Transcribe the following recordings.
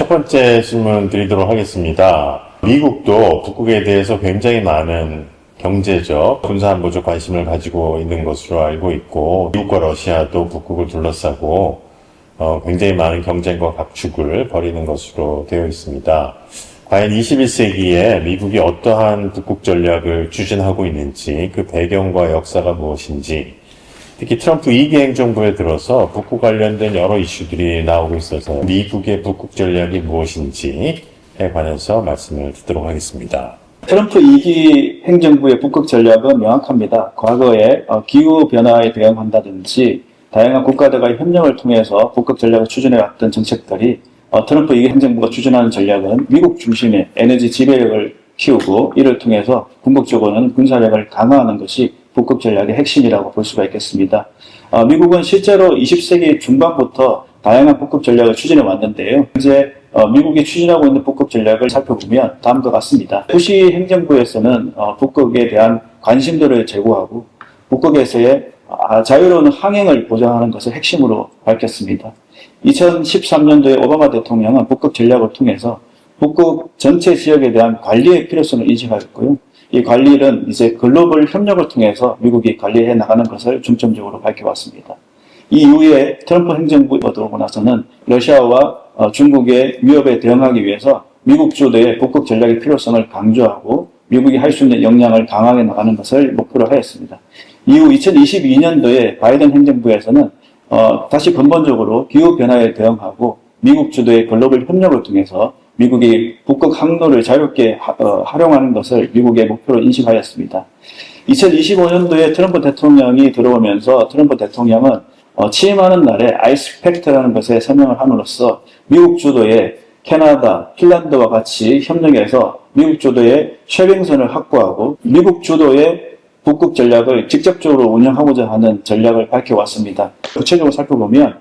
첫 번째 질문 드리도록 하겠습니다. 미국도 북극에 대해서 굉장히 많은 경제적, 군사안보적 관심을 가지고 있는 것으로 알고 있고, 미국과 러시아도 북극을 둘러싸고 굉장히 많은 경쟁과 각축을 벌이는 것으로 되어 있습니다. 과연 21세기에 미국이 어떠한 북극 전략을 추진하고 있는지, 그 배경과 역사가 무엇인지, 특히 트럼프 2기 행정부에 들어서 북극 관련된 여러 이슈들이 나오고 있어서 미국의 북극 전략이 무엇인지에 관해서 말씀을 듣도록 하겠습니다. 트럼프 2기 행정부의 북극 전략은 명확합니다. 과거에 기후변화에 대응한다든지 다양한 국가들과의 협력을 통해서 북극 전략을 추진해왔던 정책들이 트럼프 2기 행정부가 추진하는 전략은 미국 중심의 에너지 지배력을 키우고 이를 통해서 궁극적으로는 군사력을 강화하는 것이 북극 전략의 핵심이라고 볼 수가 있겠습니다. 미국은 실제로 20세기 중반부터 다양한 북극 전략을 추진해 왔는데요. 현재 미국이 추진하고 있는 북극 전략을 살펴보면 다음과 같습니다. 부시 행정부에서는 북극에 대한 관심도를 제고하고 북극에서의 자유로운 항행을 보장하는 것을 핵심으로 밝혔습니다. 2013년도에 오바마 대통령은 북극 전략을 통해서 북극 전체 지역에 대한 관리의 필요성을 인식하였고요. 이 관리는 이제 글로벌 협력을 통해서 미국이 관리해 나가는 것을 중점적으로 밝혀왔습니다. 이후에 트럼프 행정부가 들어오고 나서는 러시아와 중국의 위협에 대응하기 위해서 미국 주도의 북극 전략의 필요성을 강조하고 미국이 할 수 있는 역량을 강화해 나가는 것을 목표로 하였습니다. 이후 2022년도에 바이든 행정부에서는 다시 근본적으로 기후변화에 대응하고 미국 주도의 글로벌 협력을 통해서 미국이 북극 항로를 자유롭게 활용하는 것을 미국의 목표로 인식하였습니다. 2025년도에 트럼프 대통령이 들어오면서 트럼프 대통령은 취임하는 날에 아이스 팩트라는 것에 서명을 함으로써 미국 주도의 캐나다, 핀란드와 같이 협력해서 미국 주도의 쉐빙선을 확보하고 미국 주도의 북극 전략을 직접적으로 운영하고자 하는 전략을 밝혀왔습니다. 구체적으로 살펴보면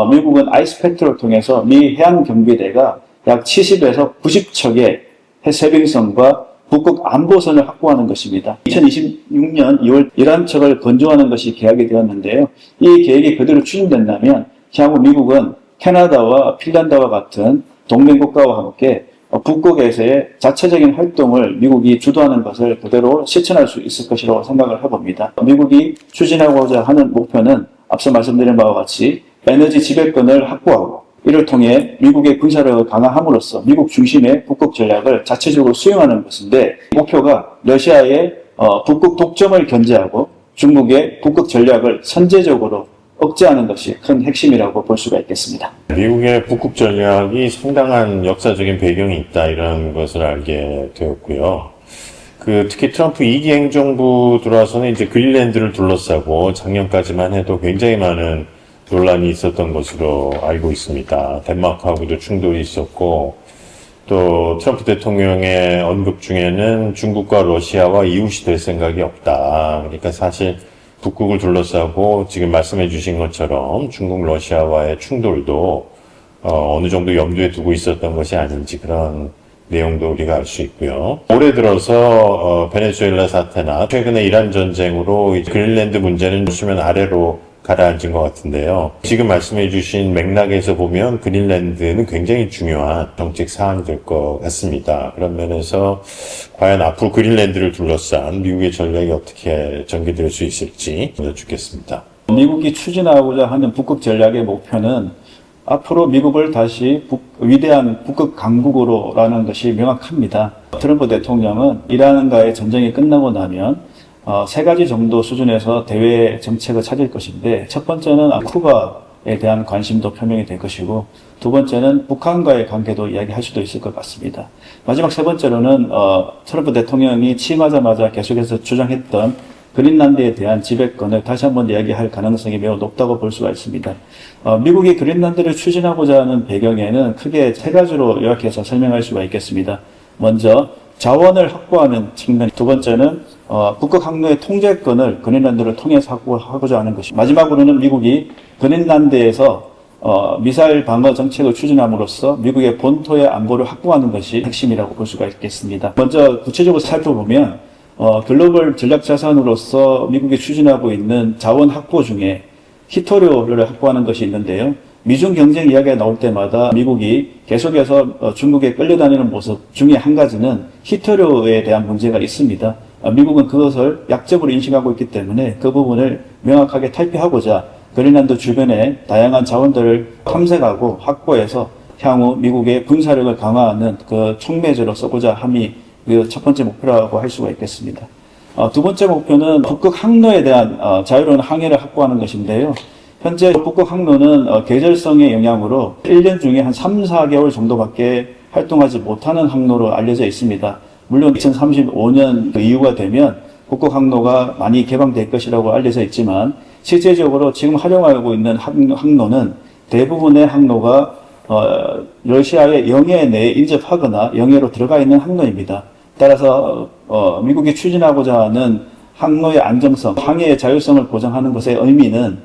미국은 아이스 팩트를 통해서 미 해양 경비대가 약 70에서 90척의 해세빙선과 북극 안보선을 확보하는 것입니다. 2026년 2월 11척을 건조하는 것이 계약이 되었는데요. 이 계획이 그대로 추진된다면 향후 미국은 캐나다와 핀란드와 같은 동맹 국가와 함께 북극에서의 자체적인 활동을 미국이 주도하는 것을 그대로 실천할 수 있을 것이라고 생각을 해봅니다. 미국이 추진하고자 하는 목표는 앞서 말씀드린 바와 같이 에너지 지배권을 확보하고 이를 통해 미국의 군사력을 강화함으로써 미국 중심의 북극 전략을 자체적으로 수행하는 것인데 목표가 러시아의 북극 독점을 견제하고 중국의 북극 전략을 선제적으로 억제하는 것이 큰 핵심이라고 볼 수가 있겠습니다. 미국의 북극 전략이 상당한 역사적인 배경이 있다 이런 것을 알게 되었고요. 특히 트럼프 2기 행정부 들어와서는 이제 그린란드를 둘러싸고 작년까지만 해도 굉장히 많은 논란이 있었던 것으로 알고 있습니다. 덴마크하고도 충돌이 있었고 또 트럼프 대통령의 언급 중에는 중국과 러시아와 이웃이 될 생각이 없다. 그러니까 사실 북극을 둘러싸고 지금 말씀해 주신 것처럼 중국 러시아와의 충돌도 어느 정도 염두에 두고 있었던 것이 아닌지 그런 내용도 우리가 알 수 있고요. 올해 들어서 베네수엘라 사태나 최근에 이란 전쟁으로 그린란드 문제는 수면 아래로 가라앉은 것 같은데요. 지금 말씀해 주신 맥락에서 보면 그린란드는 굉장히 중요한 정책 사안이 될 것 같습니다. 그런 면에서 과연 앞으로 그린란드를 둘러싼 미국의 전략이 어떻게 전개될 수 있을지 여쭙겠습니다. 미국이 추진하고자 하는 북극 전략의 목표는 앞으로 미국을 다시 위대한 북극 강국으로라는 것이 명확합니다. 트럼프 대통령은 이란과의 전쟁이 끝나고 나면 세 가지 정도 수준에서 대외 정책을 찾을 것인데 첫 번째는 쿠바에 대한 관심도 표명이 될 것이고 두 번째는 북한과의 관계도 이야기할 수도 있을 것 같습니다. 마지막 세 번째로는 트럼프 대통령이 취임하자마자 계속해서 주장했던 그린란드에 대한 지배권을 다시 한번 이야기할 가능성이 매우 높다고 볼 수가 있습니다. 미국이 그린란드를 추진하고자 하는 배경에는 크게 세 가지로 요약해서 설명할 수가 있겠습니다. 먼저 자원을 확보하는 측면, 두 번째는 북극 항로의 통제권을 그린란드를 통해서 확보하고자 하는 것이, 마지막으로는 미국이 그린란드에서 미사일 방어 정책을 추진함으로써 미국의 본토의 안보를 확보하는 것이 핵심이라고 볼 수가 있겠습니다. 먼저 구체적으로 살펴보면 글로벌 전략 자산으로서 미국이 추진하고 있는 자원 확보 중에 희토류를 확보하는 것이 있는데요. 미중 경쟁 이야기가 나올 때마다 미국이 계속해서 중국에 끌려다니는 모습 중에 한 가지는 히터료에 대한 문제가 있습니다. 미국은 그것을 약점으로 인식하고 있기 때문에 그 부분을 명확하게 탈피하고자 그린란드 주변에 다양한 자원들을 탐색하고 확보해서 향후 미국의 군사력을 강화하는 그 촉매제로 써보자 함이 그 첫 번째 목표라고 할 수가 있겠습니다. 두 번째 목표는 북극 항로에 대한 자유로운 항해를 확보하는 것인데요. 현재 북극 항로는 계절성의 영향으로 1년 중에 한 3, 4개월 정도밖에 활동하지 못하는 항로로 알려져 있습니다. 물론 2035년 이후가 되면 북극 항로가 많이 개방될 것이라고 알려져 있지만 실제적으로 지금 활용하고 있는 항로는 대부분의 항로가 러시아의 영해 내에 인접하거나 영해로 들어가 있는 항로입니다. 따라서 미국이 추진하고자 하는 항로의 안정성, 항해의 자율성을 보장하는 것의 의미는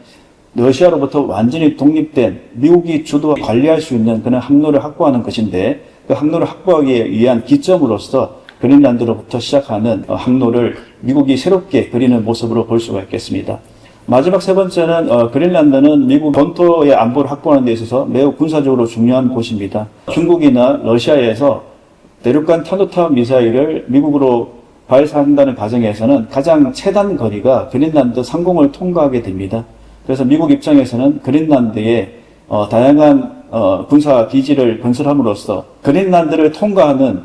러시아로부터 완전히 독립된 미국이 주도 관리할 수 있는 그런 항로를 확보하는 것인데 그 항로를 확보하기 위한 기점으로서 그린란드로부터 시작하는 항로를 미국이 새롭게 그리는 모습으로 볼 수가 있겠습니다. 마지막 세 번째는 그린란드는 미국 본토의 안보를 확보하는 데 있어서 매우 군사적으로 중요한 곳입니다. 중국이나 러시아에서 대륙간 탄도탑 미사일을 미국으로 발사한다는 과정에서는 가장 최단 거리가 그린란드 상공을 통과하게 됩니다. 그래서 미국 입장에서는 그린란드에 다양한 군사 기지를 건설함으로써 그린란드를 통과하는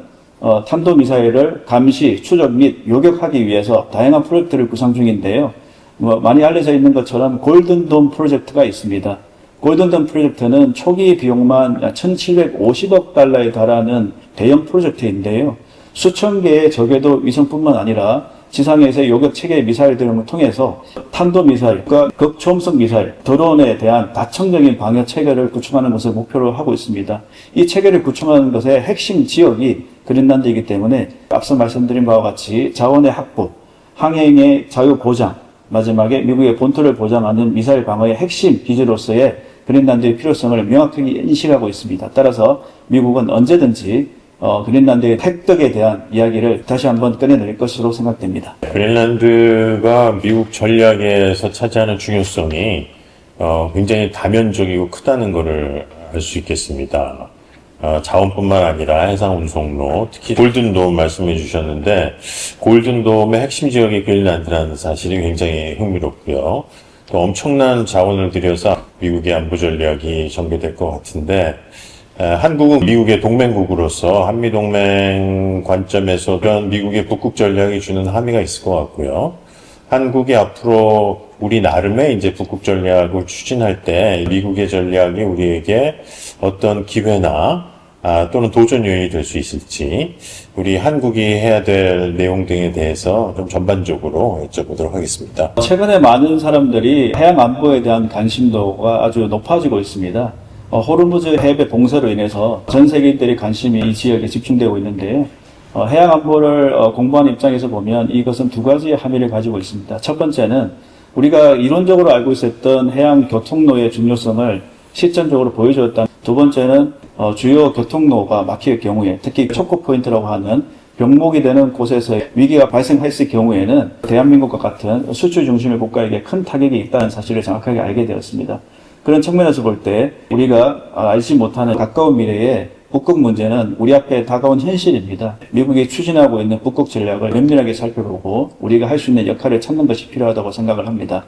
탄도미사일을 감시, 추적 및 요격하기 위해서 다양한 프로젝트를 구상 중인데요. 많이 알려져 있는 것처럼 골든돔 프로젝트가 있습니다. 골든돔 프로젝트는 초기 비용만 1,750억 달러에 달하는 대형 프로젝트인데요. 수천 개의 저궤도 위성뿐만 아니라 지상에서의 요격 체계 미사일 등을 통해서 탄도미사일과 극초음속 미사일, 드론에 대한 다청적인 방어 체계를 구축하는 것을 목표로 하고 있습니다. 이 체계를 구축하는 것의 핵심 지역이 그린란드이기 때문에 앞서 말씀드린 바와 같이 자원의 확보, 항행의 자유 보장, 마지막에 미국의 본토를 보장하는 미사일 방어의 핵심 기지로서의 그린란드의 필요성을 명확하게 인식하고 있습니다. 따라서 미국은 언제든지 그린란드의 획득에 대한 이야기를 다시 한번 꺼내낼 것으로 생각됩니다. 그린란드가 미국 전략에서 차지하는 중요성이 굉장히 다면적이고 크다는 것을 알 수 있겠습니다. 자원뿐만 아니라 해상 운송로, 특히 골든돔 말씀해 주셨는데 골든돔의 핵심 지역이 그린란드라는 사실이 굉장히 흥미롭고요. 또 엄청난 자원을 들여서 미국의 안보 전략이 전개될 것 같은데 한국은 미국의 동맹국으로서 한미동맹 관점에서 그런 미국의 북극 전략이 주는 함의가 있을 것 같고요. 한국이 앞으로 우리 나름의 이제 북극 전략을 추진할 때 미국의 전략이 우리에게 어떤 기회나 또는 도전 요인이 될 수 있을지 우리 한국이 해야 될 내용 등에 대해서 좀 전반적으로 여쭤보도록 하겠습니다. 최근에 많은 사람들이 해양 안보에 대한 관심도가 아주 높아지고 있습니다. 호르무즈 해협의 봉쇄로 인해서 전 세계인들의 관심이 이 지역에 집중되고 있는데요. 해양 안보를 공부하는 입장에서 보면 이것은 두 가지의 함의를 가지고 있습니다. 첫 번째는 우리가 이론적으로 알고 있었던 해양 교통로의 중요성을 실전적으로 보여주었다. 두 번째는 주요 교통로가 막힐 경우에 특히 초코 포인트라고 하는 병목이 되는 곳에서 위기가 발생했을 경우에는 대한민국과 같은 수출 중심의 국가에게 큰 타격이 있다는 사실을 정확하게 알게 되었습니다. 그런 측면에서 볼 때 우리가 알지 못하는 가까운 미래의 북극 문제는 우리 앞에 다가온 현실입니다. 미국이 추진하고 있는 북극 전략을 면밀하게 살펴보고 우리가 할 수 있는 역할을 찾는 것이 필요하다고 생각을 합니다.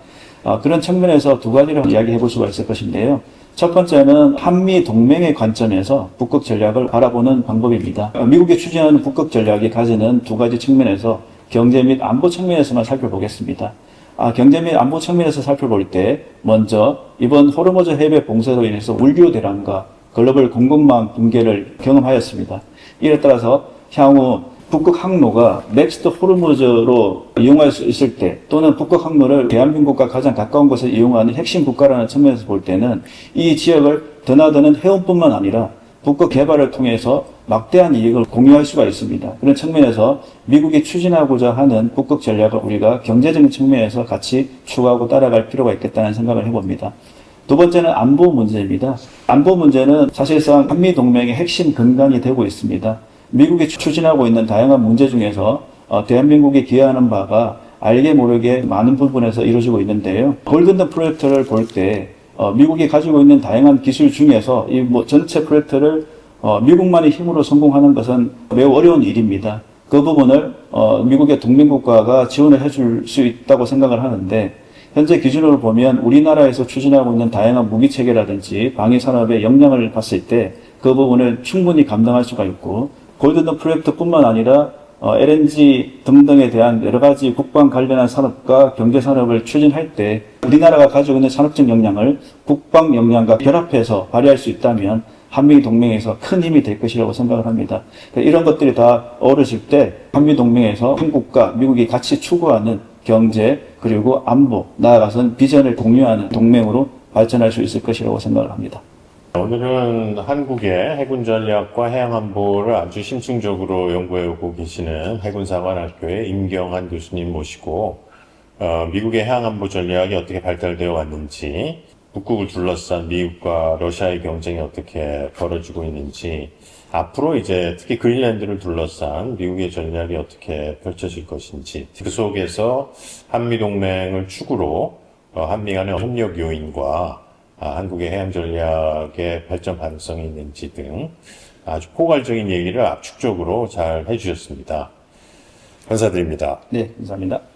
그런 측면에서 두 가지를 이야기해 볼 수가 있을 것인데요. 첫 번째는 한미 동맹의 관점에서 북극 전략을 바라보는 방법입니다. 미국이 추진하는 북극 전략이 가지는 두 가지 측면에서 경제 및 안보 측면에서만 살펴보겠습니다. 경제 및 안보 측면에서 살펴볼 때 먼저 이번 호르무즈 해협 봉쇄로 인해서 물류 대란과 글로벌 공급망 붕괴를 경험하였습니다. 이에 따라서 향후 북극 항로가 넥스트 호르무즈로 이용할 수 있을 때 또는 북극 항로를 대한민국과 가장 가까운 곳에 이용하는 핵심 국가라는 측면에서 볼 때는 이 지역을 드나드는 해운뿐만 아니라 북극 개발을 통해서 막대한 이익을 공유할 수가 있습니다. 그런 측면에서 미국이 추진하고자 하는 북극 전략을 우리가 경제적인 측면에서 같이 추구하고 따라갈 필요가 있겠다는 생각을 해봅니다. 두 번째는 안보 문제입니다. 안보 문제는 사실상 한미동맹의 핵심 근간이 되고 있습니다. 미국이 추진하고 있는 다양한 문제 중에서 대한민국이 기여하는 바가 알게 모르게 많은 부분에서 이루어지고 있는데요. 골든돔 프로젝트를 볼 때 미국이 가지고 있는 다양한 기술 중에서 이 뭐 전체 프로젝트를 미국만의 힘으로 성공하는 것은 매우 어려운 일입니다. 그 부분을 미국의 동맹국가가 지원을 해줄 수 있다고 생각을 하는데 현재 기준으로 보면 우리나라에서 추진하고 있는 다양한 무기 체계라든지 방위 산업의 역량을 봤을 때 그 부분을 충분히 감당할 수가 있고 골든덤 프로젝트뿐만 아니라 LNG 등등에 대한 여러 가지 국방 관련한 산업과 경제 산업을 추진할 때 우리나라가 가지고 있는 산업적 역량을 국방 역량과 결합해서 발휘할 수 있다면 한미 동맹에서 큰 힘이 될 것이라고 생각을 합니다. 이런 것들이 다 어우러질 때 한미 동맹에서 한국과 미국이 같이 추구하는 경제 그리고 안보 나아가서는 비전을 공유하는 동맹으로 발전할 수 있을 것이라고 생각을 합니다. 오늘은 한국의 해군 전략과 해양 안보를 아주 심층적으로 연구해오고 계시는 해군사관학교의 임경한 교수님 모시고 미국의 해양 안보 전략이 어떻게 발달되어 왔는지, 북극을 둘러싼 미국과 러시아의 경쟁이 어떻게 벌어지고 있는지, 앞으로 이제 특히 그린란드를 둘러싼 미국의 전략이 어떻게 펼쳐질 것인지, 그 속에서 한미 동맹을 축으로 한미 간의 협력 요인과 한국의 해양 전략의 발전 가능성이 있는지 등 아주 포괄적인 얘기를 압축적으로 잘 해주셨습니다. 감사드립니다. 네, 감사합니다.